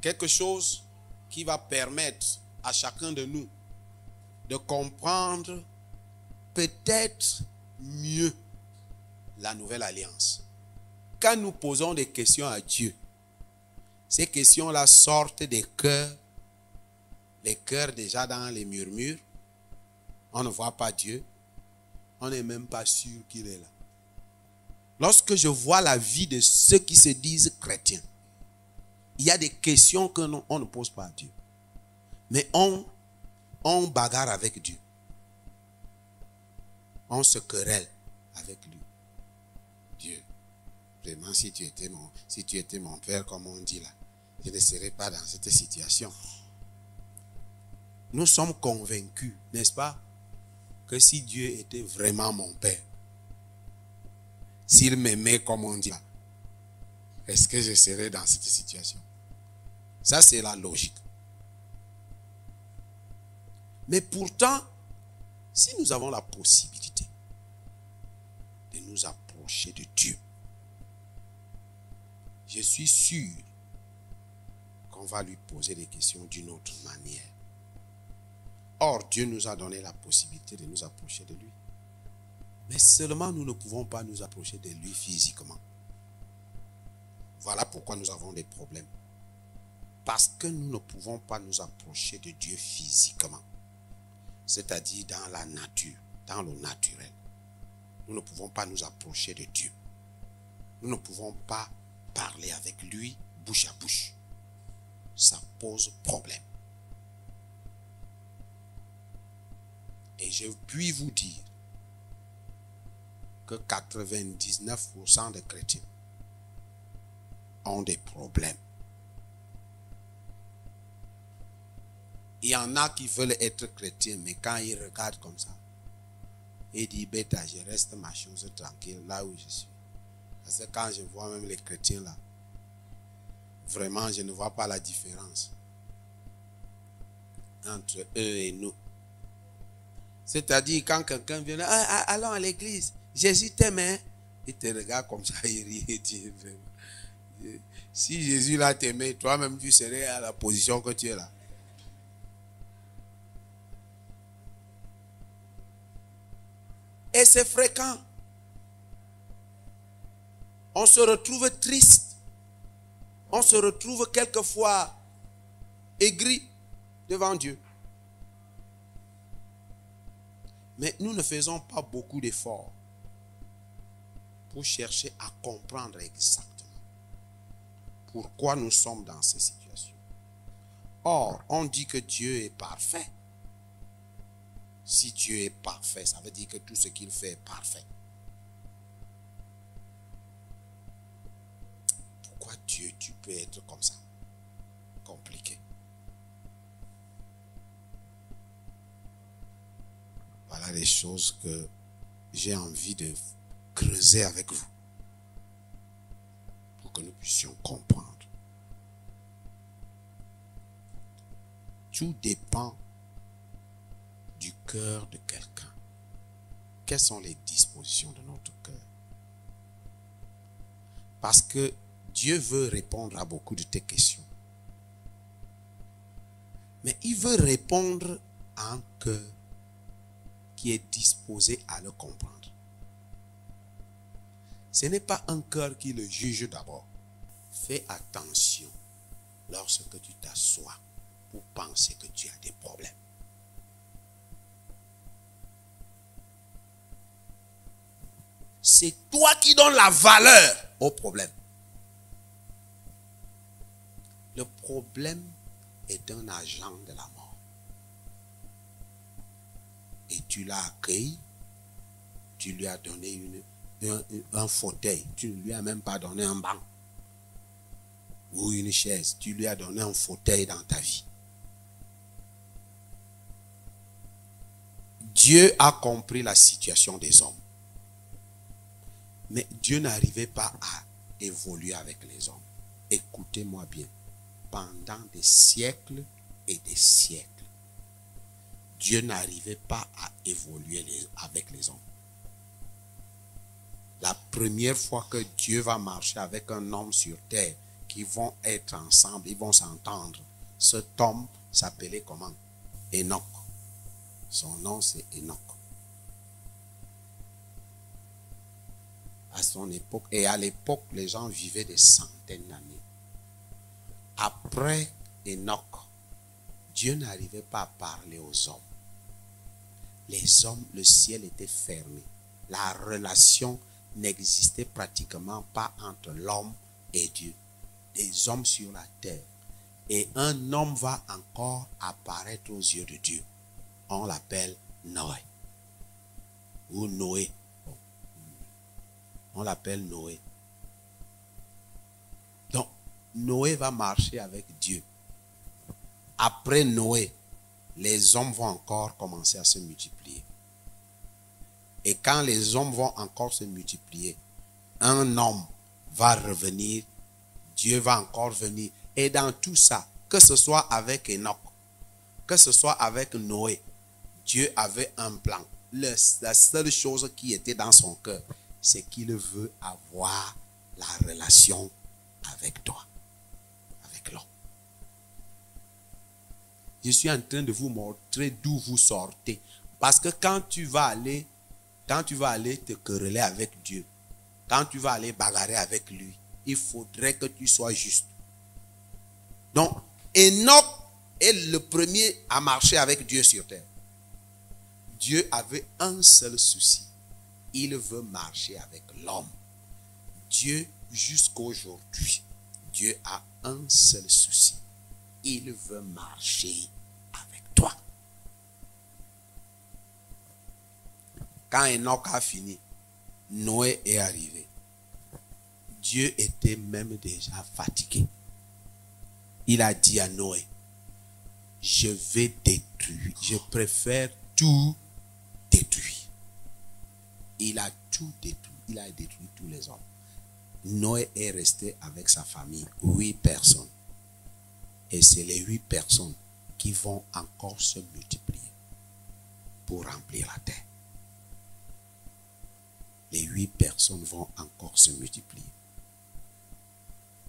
quelque chose qui va permettre à chacun de nous de comprendre peut-être mieux la nouvelle alliance. Quand nous posons des questions à Dieu, ces questions-là sortent des cœurs, les cœurs déjà dans les murmures. On ne voit pas Dieu. On n'est même pas sûr qu'il est là. Lorsque je vois la vie de ceux qui se disent chrétiens, il y a des questions qu'on ne pose pas à Dieu. Mais on bagarre avec Dieu. On se querelle avec lui. Dieu, vraiment, si tu étais mon père, comme on dit là, je ne serais pas dans cette situation. Nous sommes convaincus, n'est-ce pas, que si Dieu était vraiment mon père, s'il m'aimait comme on dit là, est-ce que je serais dans cette situation? Ça, c'est la logique. Mais pourtant, si nous avons la possibilité de nous approcher de Dieu, je suis sûr qu'on va lui poser des questions d'une autre manière. Or, Dieu nous a donné la possibilité de nous approcher de lui. Mais seulement nous ne pouvons pas nous approcher de lui physiquement. Voilà pourquoi nous avons des problèmes. Parce que nous ne pouvons pas nous approcher de Dieu physiquement. C'est-à-dire dans la nature, dans le naturel. Nous ne pouvons pas nous approcher de Dieu. Nous ne pouvons pas parler avec lui bouche à bouche. Ça pose problème. Et je puis vous dire que 99% des chrétiens ont des problèmes. Il y en a qui veulent être chrétiens, mais quand ils regardent comme ça, ils disent, bêta, je reste ma chose tranquille là où je suis. Parce que quand je vois même les chrétiens là, vraiment je ne vois pas la différence entre eux et nous. C'est-à-dire quand quelqu'un vient, allons à l'église, Jésus t'aime, hein? Il te regarde comme ça, il rit et dit, si Jésus là t'aimait, toi-même tu serais à la position que tu es là. Et c'est fréquent. On se retrouve triste. On se retrouve quelquefois aigri devant Dieu. Mais nous ne faisons pas beaucoup d'efforts pour chercher à comprendre exactement pourquoi nous sommes dans ces situations. Or, on dit que Dieu est parfait. Si Dieu est parfait, ça veut dire que tout ce qu'il fait est parfait. Pourquoi Dieu, tu peux être comme ça? Compliqué. Voilà les choses que j'ai envie de creuser avec vous pour que nous puissions comprendre. Tout dépend du cœur de quelqu'un. Quelles sont les dispositions de notre cœur? Parce que Dieu veut répondre à beaucoup de tes questions. Mais il veut répondre à un cœur qui est disposé à le comprendre. Ce n'est pas un cœur qui le juge d'abord. Fais attention lorsque tu t'assois pour penser que tu as des problèmes. C'est toi qui donnes la valeur au problème. Le problème est un agent de la mort. Et tu l'as accueilli, tu lui as donné un fauteuil, tu ne lui as même pas donné un banc ou une chaise, tu lui as donné un fauteuil dans ta vie. Dieu a compris la situation des hommes. Mais Dieu n'arrivait pas à évoluer avec les hommes. Écoutez-moi bien. Pendant des siècles et des siècles, Dieu n'arrivait pas à évoluer avec les hommes. La première fois que Dieu va marcher avec un homme sur terre, qui vont être ensemble, ils vont s'entendre. Cet homme s'appelait comment? Enoch. Son nom c'est Enoch. À son époque, et à l'époque, les gens vivaient des centaines d'années. Après Enoch, Dieu n'arrivait pas à parler aux hommes. Les hommes, le ciel était fermé. La relation n'existait pratiquement pas entre l'homme et Dieu. Des hommes sur la terre. Et un homme va encore apparaître aux yeux de Dieu. On l'appelle Noé. Ou Noé. On l'appelle Noé. Donc, Noé va marcher avec Dieu. Après Noé, les hommes vont encore commencer à se multiplier. Et quand les hommes vont encore se multiplier, un homme va revenir, Dieu va encore venir. Et dans tout ça, que ce soit avec Enoch, que ce soit avec Noé, Dieu avait un plan. La seule chose qui était dans son cœur, c'est qu'il veut avoir la relation avec toi, avec l'homme. Je suis en train de vous montrer d'où vous sortez. Parce que quand tu vas aller te quereller avec Dieu, quand tu vas aller bagarrer avec lui, il faudrait que tu sois juste. Donc, Enoch est le premier à marcher avec Dieu sur terre. Dieu avait un seul souci. Il veut marcher avec l'homme. Dieu, jusqu'aujourd'hui, Dieu a un seul souci. Il veut marcher avec toi. Quand Enoch a fini, Noé est arrivé. Dieu était même déjà fatigué. Il a dit à Noé, je vais détruire, je préfère tout détruire. Il a tout détruit, il a détruit tous les hommes. Noé est resté avec sa famille, 8 personnes. Et c'est les 8 personnes qui vont encore se multiplier pour remplir la terre. Les 8 personnes vont encore se multiplier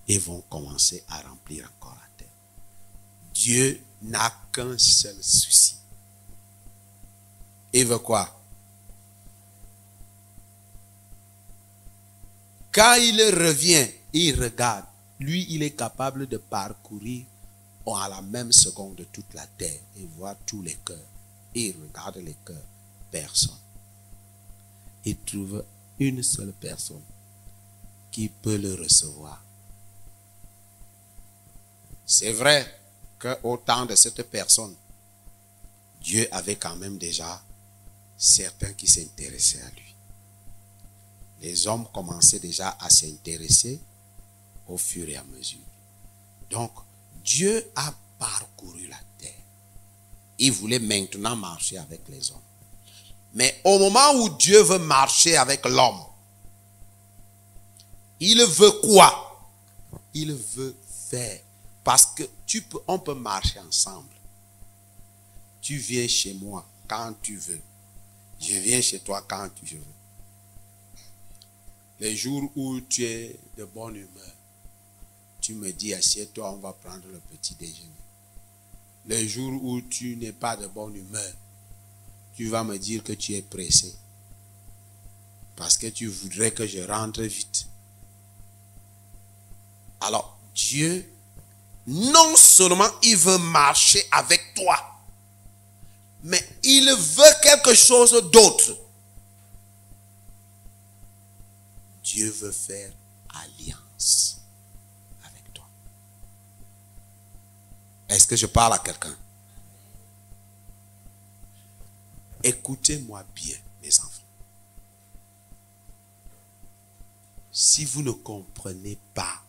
et vont commencer à remplir encore la terre. Dieu n'a qu'un seul souci. Il veut quoi? Quand il revient, il regarde. Lui, il est capable de parcourir à la même seconde toute la terre et voir tous les cœurs. Il regarde les cœurs. Personne. Il trouve une seule personne qui peut le recevoir. C'est vrai qu'au temps de cette personne, Dieu avait quand même déjà certains qui s'intéressaient à lui. Les hommes commençaient déjà à s'intéresser au fur et à mesure. Donc, Dieu a parcouru la terre. Il voulait maintenant marcher avec les hommes. Mais au moment où Dieu veut marcher avec l'homme, il veut quoi? Il veut faire. Parce que on peut marcher ensemble. Tu viens chez moi quand tu veux. Je viens chez toi quand je veux. Les jours où tu es de bonne humeur, tu me dis, assieds-toi, on va prendre le petit déjeuner. Les jours où tu n'es pas de bonne humeur, tu vas me dire que tu es pressé. Parce que tu voudrais que je rentre vite. Alors, Dieu, non seulement il veut marcher avec toi, mais il veut quelque chose d'autre. Dieu veut faire alliance avec toi. Est-ce que je parle à quelqu'un? Écoutez-moi bien, mes enfants. Si vous ne comprenez pas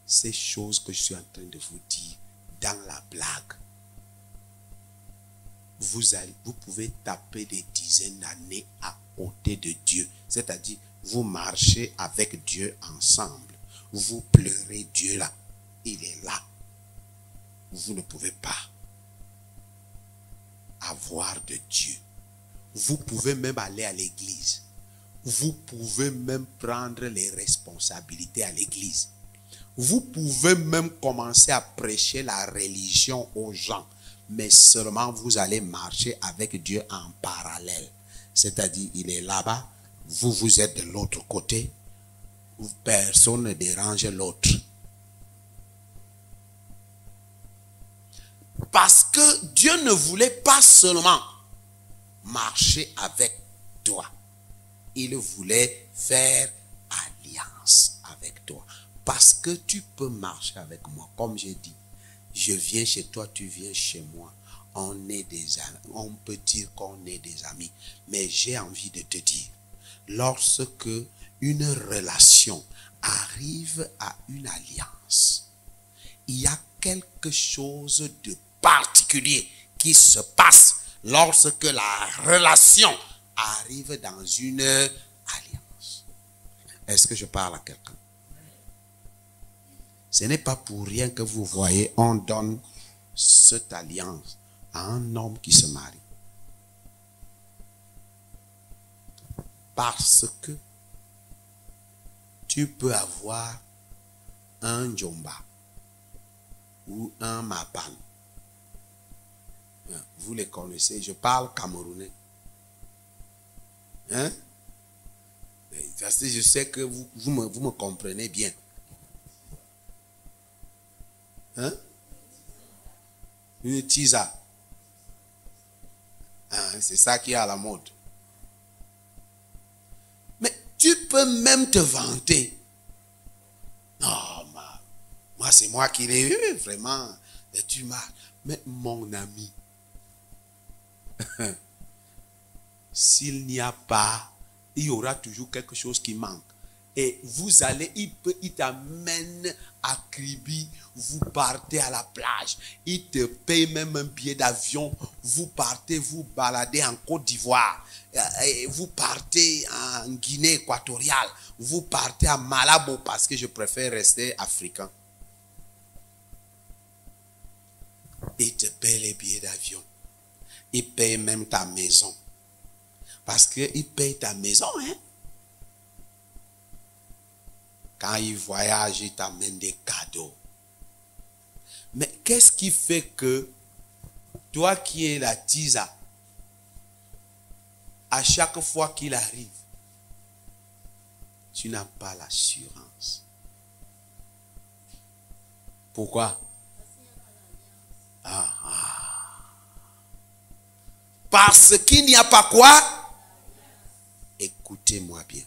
ces choses que je suis en train de vous dire dans la blague, vous pouvez taper des dizaines d'années à côté de Dieu. C'est-à-dire, vous marchez avec Dieu ensemble. Vous pleurez Dieu là. Il est là. Vous ne pouvez pas avoir de Dieu. Vous pouvez même aller à l'église. Vous pouvez même prendre les responsabilités à l'église. Vous pouvez même commencer à prêcher la religion aux gens, mais seulement vous allez marcher avec Dieu en parallèle. C'est-à-dire, il est là-bas, vous êtes de l'autre côté, personne ne dérange l'autre. Parce que Dieu ne voulait pas seulement marcher avec toi. Il voulait faire alliance avec toi. Parce que tu peux marcher avec moi. Comme j'ai dit, je viens chez toi, tu viens chez moi. On est des amis. On peut dire qu'on est des amis. Mais j'ai envie de te dire, lorsque une relation arrive à une alliance, il y a quelque chose de particulier qui se passe lorsque la relation arrive dans une alliance. Est-ce que je parle à quelqu'un? Ce n'est pas pour rien que vous voyez, on donne cette alliance à un homme qui se marie. Parce que tu peux avoir un Djomba ou un Mapan. Vous les connaissez, je parle camerounais. Hein? Parce que je sais que vous me comprenez bien. Hein? Une tisa. Hein, c'est ça qui est à la mode. Mais tu peux même te vanter. Non, moi c'est moi qui l'ai eu, vraiment. Tu m'as. Mais mon ami, s'il n'y a pas, il y aura toujours quelque chose qui manque. Et vous allez, il t'amène à Kribi, vous partez à la plage, il te paye même un billet d'avion, vous partez, vous baladez en Côte d'Ivoire, vous partez en Guinée équatoriale, vous partez à Malabo, parce que je préfère rester africain. Il te paye les billets d'avion, il paye même ta maison, parce qu'il paye ta maison, hein. Quand il voyage, il t'amène des cadeaux. Mais qu'est-ce qui fait que toi qui es la tisa, à chaque fois qu'il arrive, tu n'as pas l'assurance? Pourquoi? Parce qu'il n'y a pas quoi? Écoutez-moi bien.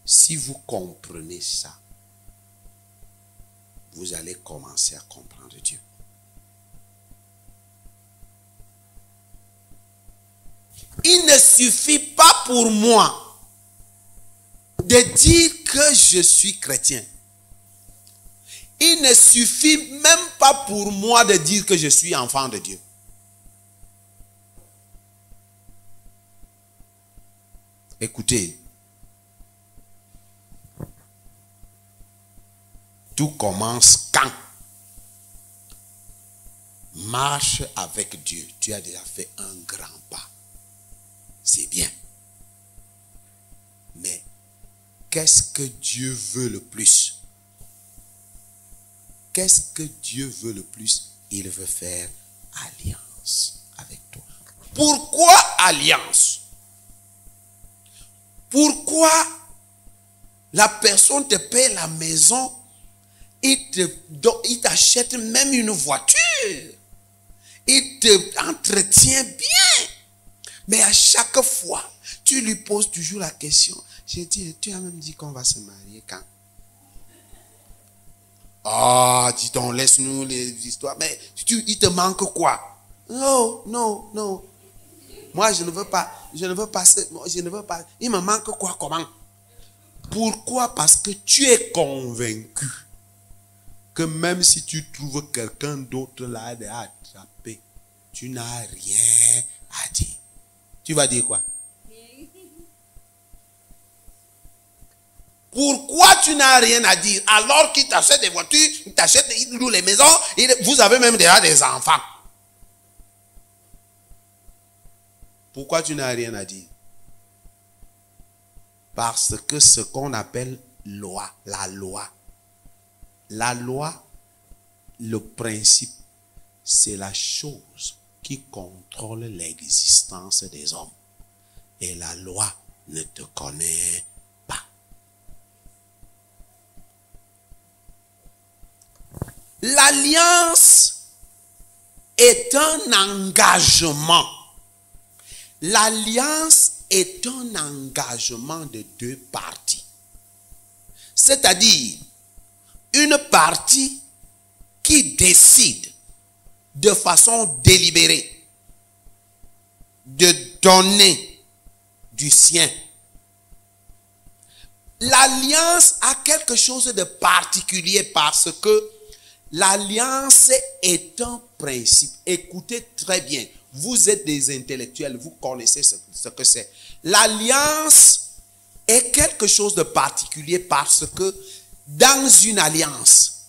Si vous comprenez ça, vous allez commencer à comprendre Dieu. Il ne suffit pas pour moi de dire que je suis chrétien. Il ne suffit même pas pour moi de dire que je suis enfant de Dieu. Écoutez, tout commence quand? Marche avec Dieu. Tu as déjà fait un grand pas. C'est bien. Mais qu'est-ce que Dieu veut le plus? Qu'est-ce que Dieu veut le plus? Il veut faire alliance avec toi. Pourquoi alliance? Pourquoi la personne te paie la maison? Il t'achète même une voiture. Il t'entretient bien. Mais à chaque fois, tu lui poses toujours la question. J'ai dit, tu as même dit qu'on va se marier quand? Ah, dis donc, laisse-nous les histoires. Mais il te manque quoi? Non, non, non. Moi, je ne veux pas. Je ne veux pas. Il me manque quoi? Comment? Pourquoi? Parce que tu es convaincu que même si tu trouves quelqu'un d'autre là à attraper, tu n'as rien à dire. Tu vas dire quoi? Pourquoi tu n'as rien à dire alors qu'il t'achète des voitures, il loue les maisons, vous avez même déjà des enfants? Pourquoi tu n'as rien à dire? Parce que ce qu'on appelle loi, la loi, La loi, le principe, c'est la chose qui contrôle l'existence des hommes. Et la loi ne te connaît pas. L'alliance est un engagement. L'alliance est un engagement de deux parties. C'est-à-dire, une partie qui décide de façon délibérée de donner du sien. L'alliance a quelque chose de particulier parce que l'alliance est un principe. Écoutez très bien. Vous êtes des intellectuels, vous connaissez ce que c'est. L'alliance est quelque chose de particulier parce que dans une alliance,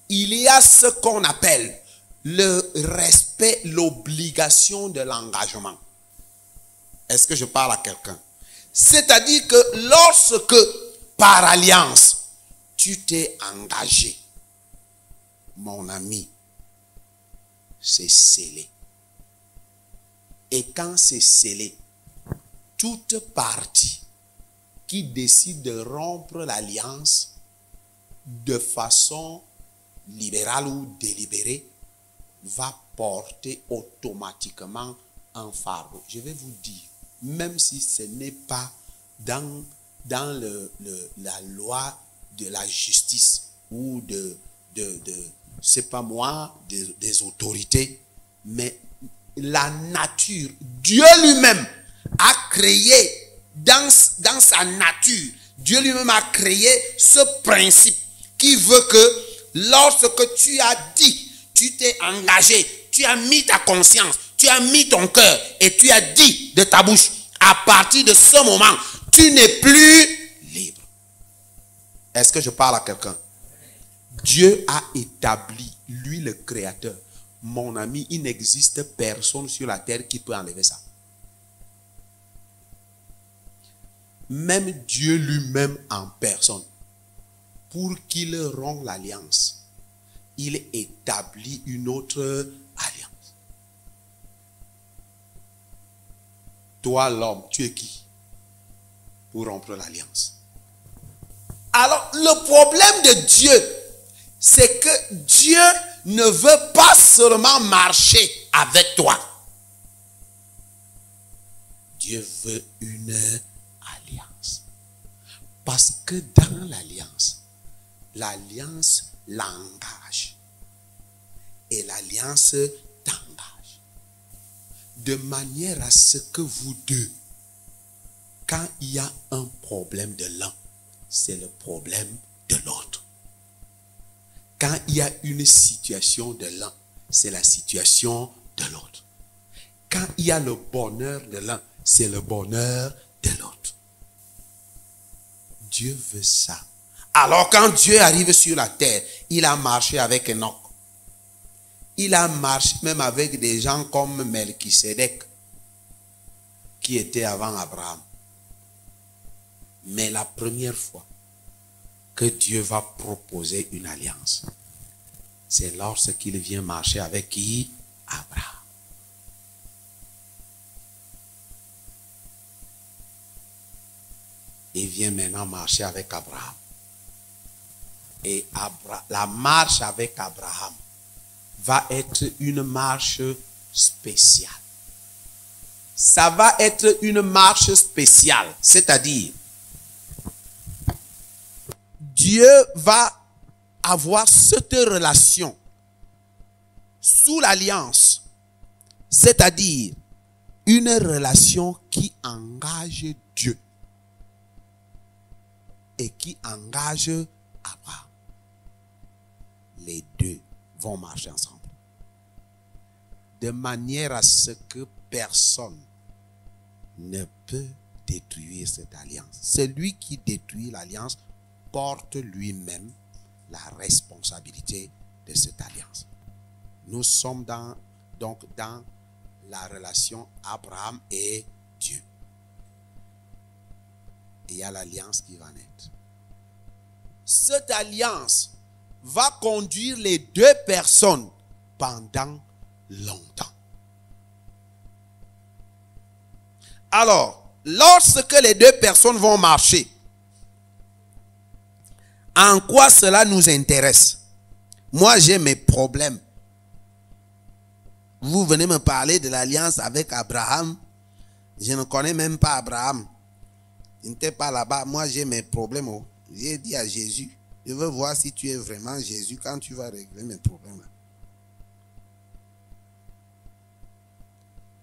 il y a ce qu'on appelle le respect, l'obligation de l'engagement. Est-ce que je parle à quelqu'un? C'est-à-dire que lorsque, par alliance, tu t'es engagé, mon ami, c'est scellé. Et quand c'est scellé, toute partie qui décide de rompre l'alliance de façon libérale ou délibérée va porter automatiquement un fardeau. Je vais vous dire, même si ce n'est pas dans la loi de la justice ou c'est pas moi, des autorités, mais la nature, Dieu lui-même a créé dans sa nature, Dieu lui-même a créé ce principe qui veut que lorsque tu as dit, tu t'es engagé, tu as mis ta conscience, tu as mis ton cœur et tu as dit de ta bouche, à partir de ce moment, tu n'es plus libre. Est-ce que je parle à quelqu'un? Dieu a établi, lui le créateur. Mon ami, il n'existe personne sur la terre qui peut enlever ça. Même Dieu lui-même en personne, pour qu'il rompe l'alliance, il établit une autre alliance. Toi, l'homme, tu es qui pour rompre l'alliance? Alors, le problème de Dieu, c'est que Dieu ne veut pas seulement marcher avec toi. Dieu veut une alliance. Parce que dans l'alliance l'engage. Et l'alliance t'engage. De manière à ce que vous deux, quand il y a un problème de l'un, c'est le problème de l'autre. Quand il y a une situation de l'un, c'est la situation de l'autre. Quand il y a le bonheur de l'un, c'est le bonheur de l'autre. Dieu veut ça. Alors quand Dieu arrive sur la terre, il a marché avec Enoch. Il a marché même avec des gens comme Melchisedec, qui était avant Abraham. Mais la première fois que Dieu va proposer une alliance, c'est lorsqu'il vient marcher avec qui? Abraham. Il vient maintenant marcher avec Abraham. Et la marche avec Abraham va être une marche spéciale. Ça va être une marche spéciale, c'est-à-dire Dieu va avoir cette relation sous l'alliance, c'est-à-dire une relation qui engage Dieu et qui engage Abraham. Les deux vont marcher ensemble. De manière à ce que personne ne peut détruire cette alliance. Celui qui détruit l'alliance porte lui-même la responsabilité de cette alliance. Nous sommes donc dans la relation Abraham et Dieu. Et il y a l'alliance qui va naître. Cette alliance va conduire les deux personnes pendant longtemps. Alors, lorsque les deux personnes vont marcher, en quoi cela nous intéresse? Moi, j'ai mes problèmes. Vous venez me parler de l'alliance avec Abraham. Je ne connais même pas Abraham. Il n'était pas là-bas. Moi, j'ai mes problèmes. J'ai dit à Jésus, je veux voir si tu es vraiment Jésus quand tu vas régler mes problèmes.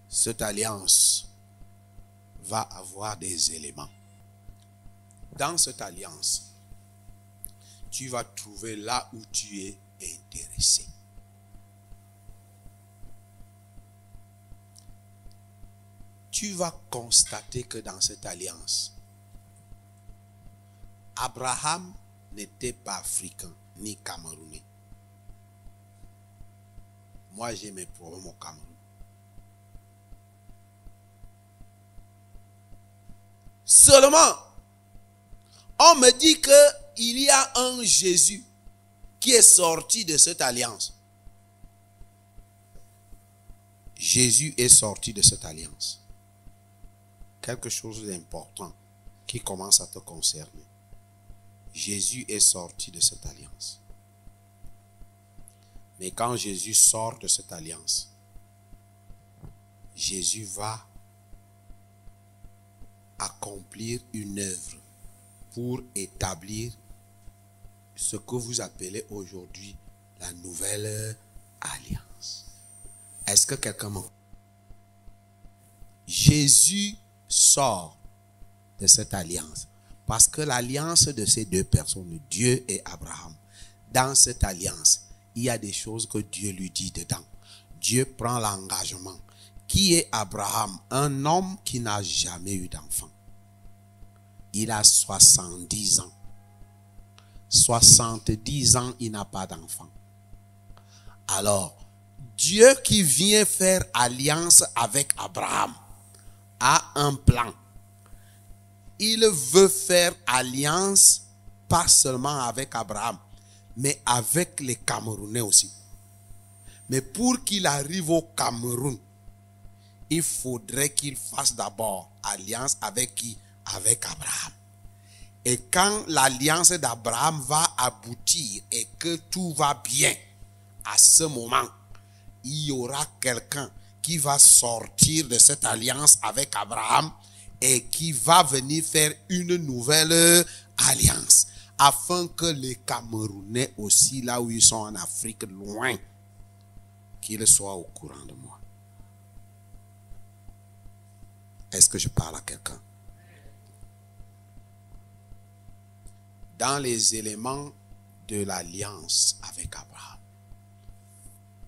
Cette alliance va avoir des éléments. Dans cette alliance, tu vas trouver là où tu es intéressé. Tu vas constater que dans cette alliance, Abraham n'était pas africain ni camerounais. Moi, j'ai mes problèmes au Cameroun. Seulement, on me dit qu'il y a un Jésus qui est sorti de cette alliance. Jésus est sorti de cette alliance. Quelque chose d'important qui commence à te concerner. Jésus est sorti de cette alliance. Mais quand Jésus sort de cette alliance, Jésus va accomplir une œuvre pour établir ce que vous appelez aujourd'hui la nouvelle alliance. Est-ce que quelqu'un m'entend? Jésus sort de cette alliance parce que l'alliance de ces deux personnes, Dieu et Abraham, dans cette alliance, il y a des choses que Dieu lui dit dedans. Dieu prend l'engagement. Qui est Abraham? Un homme qui n'a jamais eu d'enfant. Il a 70 ans. 70 ans, il n'a pas d'enfant. Alors, Dieu qui vient faire alliance avec Abraham a un plan. Il veut faire alliance pas seulement avec Abraham, mais avec les Camerounais aussi. Mais pour qu'il arrive au Cameroun, il faudrait qu'il fasse d'abord alliance avec qui? Avec Abraham. Et quand l'alliance d'Abraham va aboutir et que tout va bien, à ce moment, il y aura quelqu'un qui va sortir de cette alliance avec Abraham et qui va venir faire une nouvelle alliance. Afin que les Camerounais aussi, là où ils sont en Afrique, loin, qu'ils soient au courant de moi. Est-ce que je parle à quelqu'un? Dans les éléments de l'alliance avec Abraham,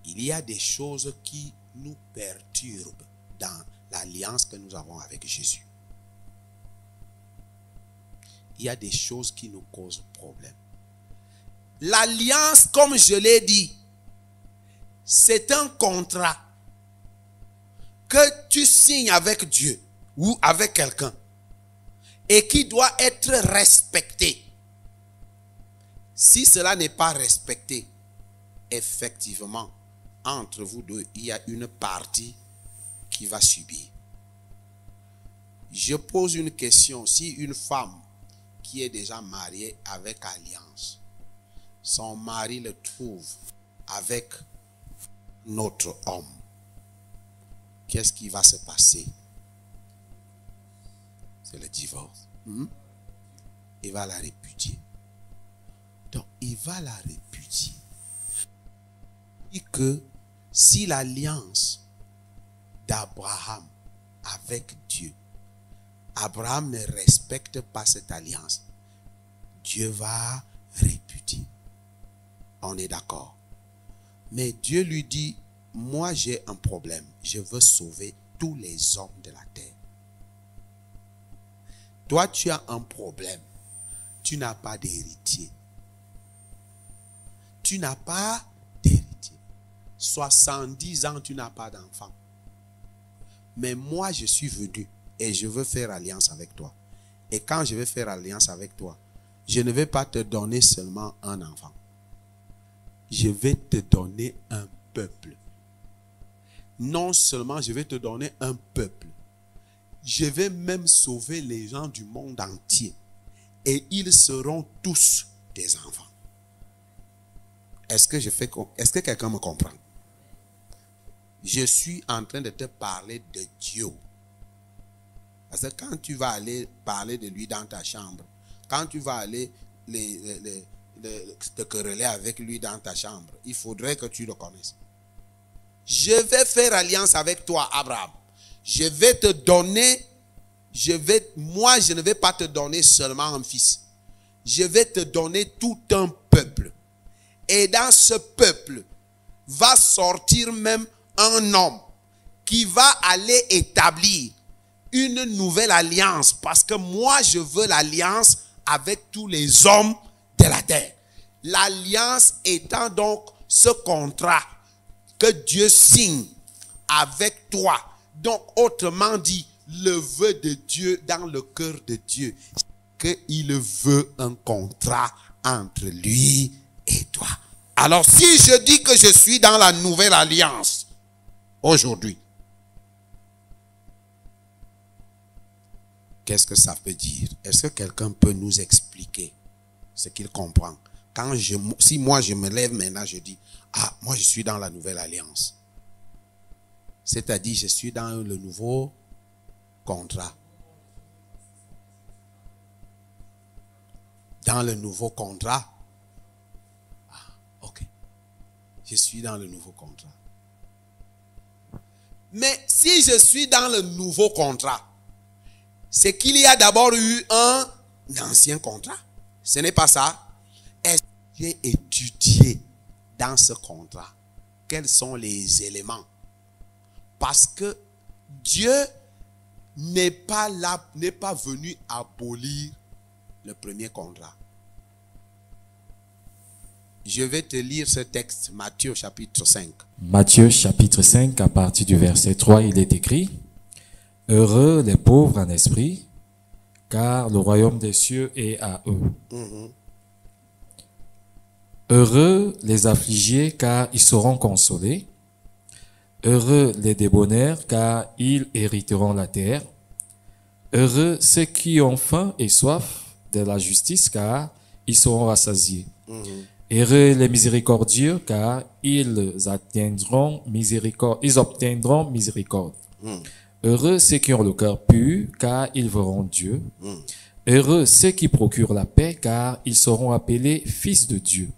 il y a des choses qui nous perturbent dans l'alliance que nous avons avec Jésus. Il y a des choses qui nous causent problème. L'alliance, comme je l'ai dit, c'est un contrat que tu signes avec Dieu ou avec quelqu'un et qui doit être respecté. Si cela n'est pas respecté, effectivement, entre vous deux, il y a une partie qui va subir. Je pose une question. Si une femme qui est déjà mariée avec alliance, son mari le trouve avec notre homme, qu'est-ce qui va se passer? C'est le divorce. Il va la répudier. Donc, il va la répudier. Et que si l'alliance d'Abraham avec Dieu, Abraham ne respecte pas cette alliance, Dieu va répudier. On est d'accord. Mais Dieu lui dit, moi j'ai un problème. Je veux sauver tous les hommes de la terre. Toi, tu as un problème. Tu n'as pas d'héritier. Tu n'as pas d'héritier. 70 ans, tu n'as pas d'enfant. Mais moi, je suis venu et je veux faire alliance avec toi. Et quand je vais faire alliance avec toi, je ne vais pas te donner seulement un enfant. je vais te donner un peuple. Non seulement je vais te donner un peuple, je vais même sauver les gens du monde entier. Et ils seront tous des enfants. Est-ce que quelqu'un me comprend? Je suis en train de te parler de Dieu. Parce que quand tu vas aller parler de lui dans ta chambre, quand tu vas aller te quereller avec lui dans ta chambre, il faudrait que tu le connaisses. Je vais faire alliance avec toi, Abraham. Je vais te donner, moi je ne vais pas te donner seulement un fils. Je vais te donner tout un peuple. Et dans ce peuple va sortir même un homme qui va aller établir une nouvelle alliance. Parce que moi je veux l'alliance avec tous les hommes de la terre. L'alliance étant donc ce contrat que Dieu signe avec toi. Donc autrement dit, le vœu de Dieu dans le cœur de Dieu, qu'il veut un contrat entre lui et toi. Alors si je dis que je suis dans la nouvelle alliance aujourd'hui, qu'est-ce que ça veut dire? Est-ce que quelqu'un peut nous expliquer ce qu'il comprend? Si moi je me lève maintenant, je dis, ah, moi je suis dans la nouvelle alliance. C'est-à-dire, je suis dans le nouveau contrat. Dans le nouveau contrat. Ah, ok. Je suis dans le nouveau contrat. Mais si je suis dans le nouveau contrat, c'est qu'il y a d'abord eu un ancien contrat. Ce n'est pas ça. Est-ce que j'ai étudié dans ce contrat quels sont les éléments? Parce que Dieu n'est pas là, n'est pas venu abolir le premier contrat. Je vais te lire ce texte, Matthieu chapitre 5. Matthieu chapitre 5, à partir du verset 3, il est écrit: Heureux les pauvres en esprit, car le royaume des cieux est à eux. Heureux les affligés, car ils seront consolés. Heureux les débonnaires, car ils hériteront la terre. Heureux ceux qui ont faim et soif de la justice, car ils seront rassasiés. Heureux les miséricordieux, car ils obtiendront miséricorde. Heureux ceux qui ont le cœur pur, car ils verront Dieu. Heureux ceux qui procurent la paix, car ils seront appelés fils de Dieu.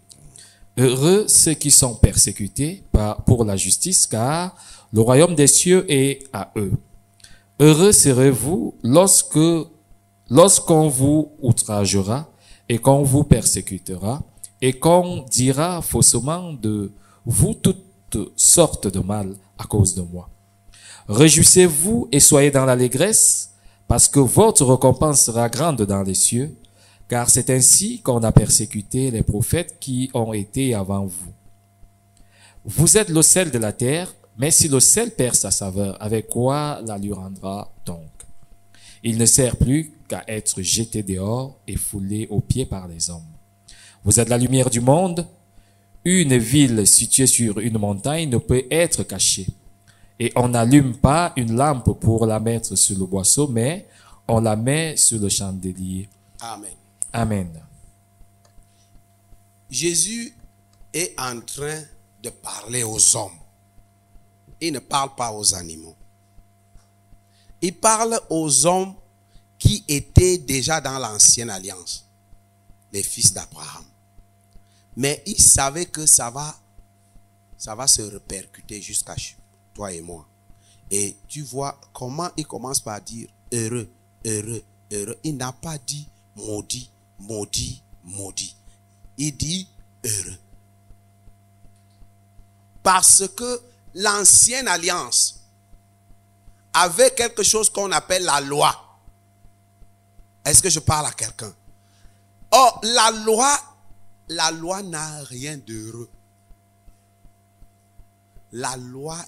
Heureux ceux qui sont persécutés pour la justice, car le royaume des cieux est à eux. Heureux serez-vous lorsqu'on vous outragera et qu'on vous persécutera et qu'on dira faussement de vous toutes sortes de mal à cause de moi. Réjouissez-vous et soyez dans l'allégresse, parce que votre récompense sera grande dans les cieux, car c'est ainsi qu'on a persécuté les prophètes qui ont été avant vous. Vous êtes le sel de la terre, mais si le sel perd sa saveur, avec quoi la lui rendra donc? Il ne sert plus qu'à être jeté dehors et foulé aux pieds par les hommes. Vous êtes la lumière du monde. Une ville située sur une montagne ne peut être cachée. Et on n'allume pas une lampe pour la mettre sur le boisseau, mais on la met sur le chandelier. Amen. Amen. Jésus est en train de parler aux hommes. Il ne parle pas aux animaux. Il parle aux hommes qui étaient déjà dans l'ancienne alliance, les fils d'Abraham. Mais il savait que ça va se répercuter jusqu'à toi et moi. Et tu vois comment il commence par dire heureux, heureux, heureux. Il n'a pas dit maudit, maudit, maudit. Il dit heureux. Parce que l'ancienne alliance avait quelque chose qu'on appelle la loi. Est-ce que je parle à quelqu'un? Or, la loi n'a rien d'heureux. La loi